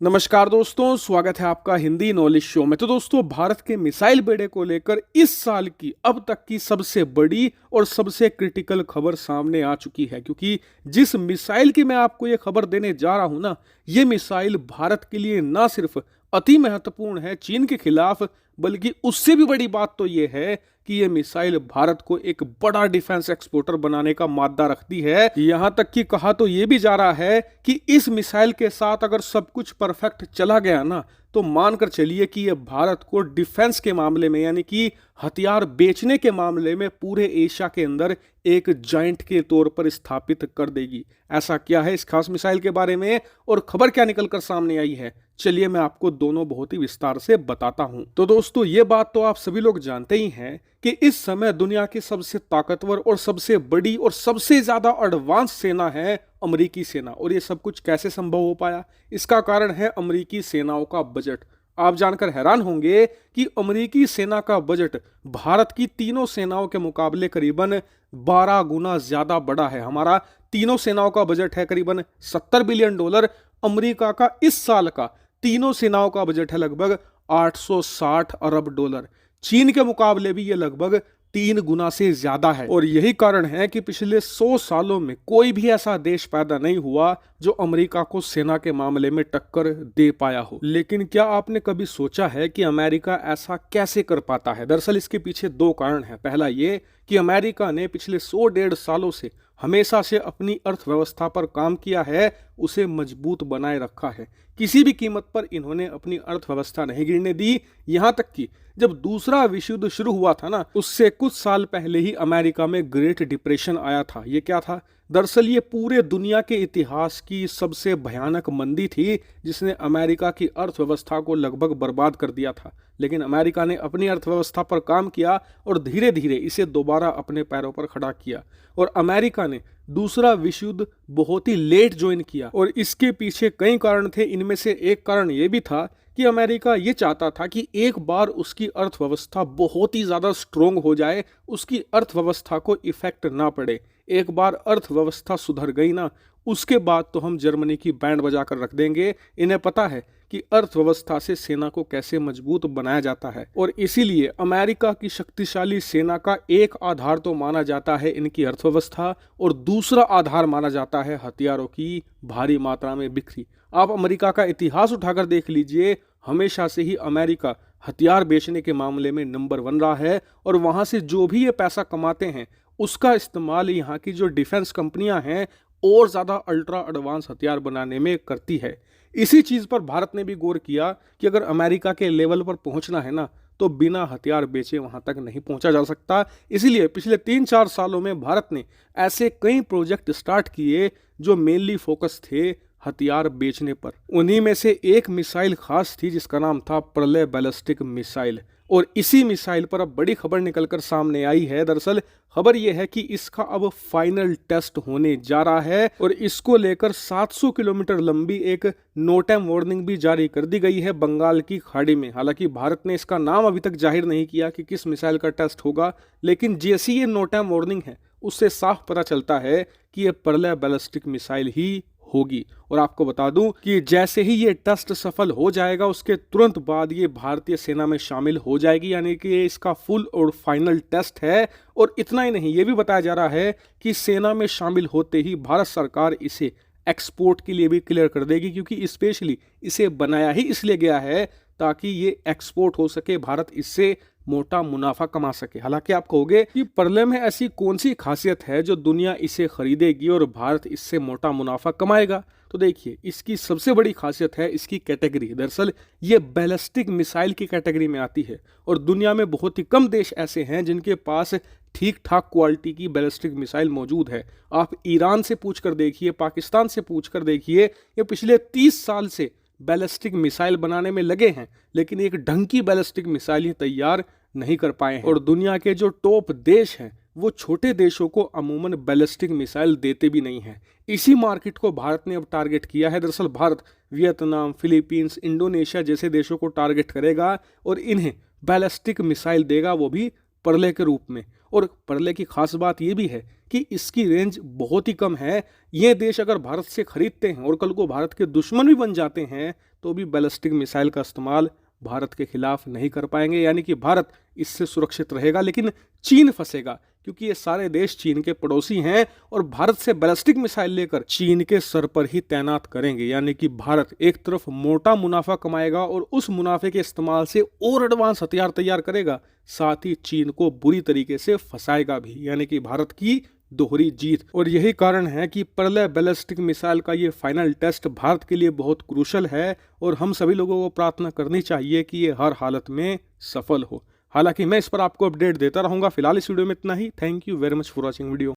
नमस्कार दोस्तों, स्वागत है आपका हिंदी नॉलेज शो में। तो दोस्तों, भारत के मिसाइल बेड़े को लेकर इस साल की अब तक की सबसे बड़ी और सबसे क्रिटिकल खबर सामने आ चुकी है, क्योंकि जिस मिसाइल की मैं आपको ये खबर देने जा रहा हूं ना, ये मिसाइल भारत के लिए ना सिर्फ अति महत्वपूर्ण है चीन के खिलाफ, बल्कि उससे भी बड़ी बात तो ये है कि ये मिसाइल भारत को एक बड़ा डिफेंस एक्सपोर्टर बनाने का मादा रखती है। यहां तक कि कहा तो ये भी जा रहा है कि इस मिसाइल के साथ अगर सब कुछ परफेक्ट चला गया ना, तो मानकर चलिए कि ये भारत को डिफेंस के मामले में, यानी कि हथियार बेचने के मामले में, पूरे एशिया के अंदर एक जायंट के तौर पर स्थापित कर देगी। ऐसा क्या है इस खास मिसाइल के बारे में और खबर क्या निकलकर सामने आई है, चलिए मैं आपको दोनों बहुत ही विस्तार से बताता हूं। तो दोस्तों, ये बात तो आप सभी लोग जानते ही हैं कि इस समय दुनिया की सबसे ताकतवर और सबसे बड़ी और सबसे ज्यादा एडवांस सेना है अमेरिकी सेना। और ये सब कुछ कैसे संभव हो पाया? इसका कारण है अमेरिकी सेनाओं का बजट। आप जानकर हैरान होंगे कि अमेरिकी सेना का बजट भारत की तीनों सेनाओं के मुकाबले करीबन 12 गुना ज्यादा बड़ा है। हमारा तीनों सेनाओं का बजट है करीबन $70 बिलियन। अमेरिका का इस साल का तीनों सेनाओं का बजट है लगभग $860 अरब। चीन के मुकाबले भी ये लगभग 3 गुना से ज्यादा है। और यही कारण है कि पिछले 100 सालों में कोई भी ऐसा देश पैदा नहीं हुआ जो अमेरिका को सेना के मामले में टक्कर दे पाया हो। लेकिन क्या आपने कभी सोचा है कि अमेरिका ऐसा कैसे कर पाता है? दरअसल इसके पीछे 2 कारण हैं। पहला ये कि अमेरिका ने पिछले 100-150 सालों से हमेशा से अपनी अर्थव्यवस्था पर काम किया है, उसे मजबूत बनाए रखा है। किसी भी कीमत पर इन्होंने अपनी अर्थव्यवस्था नहीं गिरने दी। यहां तक कि जब दूसरा विश्व युद्ध शुरू हुआ था ना, उससे कुछ साल पहले ही अमेरिका में ग्रेट डिप्रेशन आया था। ये क्या था? दरअसल ये पूरे दुनिया के इतिहास की सबसे भयानक मंदी थी, जिसने अमेरिका की अर्थव्यवस्था को लगभग बर्बाद कर दिया था। लेकिन अमेरिका ने अपनी अर्थव्यवस्था पर काम किया और धीरे धीरे इसे दोबारा अपने पैरों पर खड़ा किया। और अमेरिका ने दूसरा विश्व युद्ध बहुत ही लेट ज्वाइन किया, और इसके पीछे कई कारण थे। इनमें से एक कारण ये भी था कि अमेरिका ये चाहता था कि एक बार उसकी अर्थव्यवस्था बहुत ही ज़्यादा स्ट्रोंग हो जाए, उसकी अर्थव्यवस्था को इफेक्ट ना पड़े। एक बार अर्थव्यवस्था सुधर गई ना, उसके बाद तो हम जर्मनी की बैंड बजा कर रख देंगे। इन्हें पता है कि अर्थव्यवस्था से सेना को कैसे मजबूत बनाया जाता है। और इसीलिए अमेरिका की शक्तिशाली सेना का एक आधार तो माना जाता है इनकी अर्थव्यवस्था, और दूसरा आधार माना जाता है हथियारों की भारी मात्रा में बिक्री। आप अमेरिका का इतिहास उठाकर देख लीजिए, हमेशा से ही अमेरिका हथियार बेचने के मामले में नंबर 1 रहा है। और वहां से जो भी ये पैसा कमाते हैं, उसका इस्तेमाल यहाँ की जो डिफेंस कंपनियां हैं और ज़्यादा अल्ट्रा एडवांस हथियार बनाने में करती है। इसी चीज़ पर भारत ने भी गौर किया कि अगर अमेरिका के लेवल पर पहुंचना है ना, तो बिना हथियार बेचे वहां तक नहीं पहुंचा जा सकता। इसीलिए पिछले 3-4 सालों में भारत ने ऐसे कई प्रोजेक्ट स्टार्ट किए जो मेनली फोकस थे हथियार बेचने पर। उन्हीं में से एक मिसाइल खास थी जिसका नाम था प्रलय बैलिस्टिक मिसाइल। और इसी मिसाइल पर अब बड़ी खबर निकलकर सामने आई है। दरअसल खबर यह है कि इसका अब फाइनल टेस्ट होने जा रहा है, और इसको लेकर 700 किलोमीटर लंबी एक नो टाइम वार्निंग भी जारी कर दी गई है बंगाल की खाड़ी में। हालांकि भारत ने इसका नाम अभी तक जाहिर नहीं किया कि किस मिसाइल का टेस्ट होगा, लेकिन जैसी ये नो टाइम वार्निंग है, उससे साफ पता चलता है कि ये प्रलय बैलिस्टिक मिसाइल ही होगी। और आपको बता दूं कि जैसे ही ये टेस्ट सफल हो जाएगा, उसके तुरंत बाद ये भारतीय सेना में शामिल हो जाएगी, यानी कि ये इसका फुल और फाइनल टेस्ट है। और इतना ही नहीं, ये भी बताया जा रहा है कि सेना में शामिल होते ही भारत सरकार इसे एक्सपोर्ट के लिए भी क्लियर कर देगी, क्योंकि स्पेशली इसे बनाया ही इसलिए गया है ताकि ये एक्सपोर्ट हो सके, भारत इससे मोटा मुनाफा कमा सके। हालांकि आप कहोगे कि प्रलय में ऐसी कौन सी खासियत है जो दुनिया इसे खरीदेगी और भारत इससे मोटा मुनाफा कमाएगा? तो देखिए, इसकी सबसे बड़ी खासियत है इसकी कैटेगरी। दरअसल ये बैलिस्टिक मिसाइल की कैटेगरी में आती है, और दुनिया में बहुत ही कम देश ऐसे हैं जिनके पास ठीक ठाक क्वालिटी की बैलिस्टिक मिसाइल मौजूद है। आप ईरान से पूछ कर देखिए, पाकिस्तान से पूछ कर देखिए, ये पिछले 30 साल से बैलिस्टिक मिसाइल बनाने में लगे हैं, लेकिन एक ढंग की बैलिस्टिक मिसाइल ही तैयार नहीं कर पाए हैं। और दुनिया के जो टॉप देश हैं, वो छोटे देशों को अमूमन बैलिस्टिक मिसाइल देते भी नहीं हैं। इसी मार्केट को भारत ने अब टारगेट किया है। दरअसल भारत वियतनाम, फिलीपींस, इंडोनेशिया जैसे देशों को टारगेट करेगा और इन्हें बैलिस्टिक मिसाइल देगा, वो भी परले के रूप में। और परले की खास बात ये भी है कि इसकी रेंज बहुत ही कम है। ये देश अगर भारत से खरीदते हैं और कल को भारत के दुश्मन भी बन जाते हैं तो भी बैलिस्टिक मिसाइल का इस्तेमाल भारत के खिलाफ नहीं कर पाएंगे, यानी कि भारत इससे सुरक्षित रहेगा। लेकिन चीन फंसेगा, क्योंकि ये सारे देश चीन के पड़ोसी हैं और भारत से बैलिस्टिक मिसाइल लेकर चीन के सर पर ही तैनात करेंगे। यानी कि भारत एक तरफ मोटा मुनाफा कमाएगा और उस मुनाफे के इस्तेमाल से और एडवांस हथियार तैयार करेगा, साथ ही चीन को बुरी तरीके से फंसाएगा भी, यानी कि भारत की दोहरी जीत। और यही कारण है कि परले बैलिस्टिक मिसाइल का ये फाइनल टेस्ट भारत के लिए बहुत क्रूशल है और हम सभी लोगों को प्रार्थना करनी चाहिए कि ये हर हालत में सफल हो। हालांकि मैं इस पर आपको अपडेट देता रहूंगा। फिलहाल इस वीडियो में इतना ही। Thank you very much for watching video.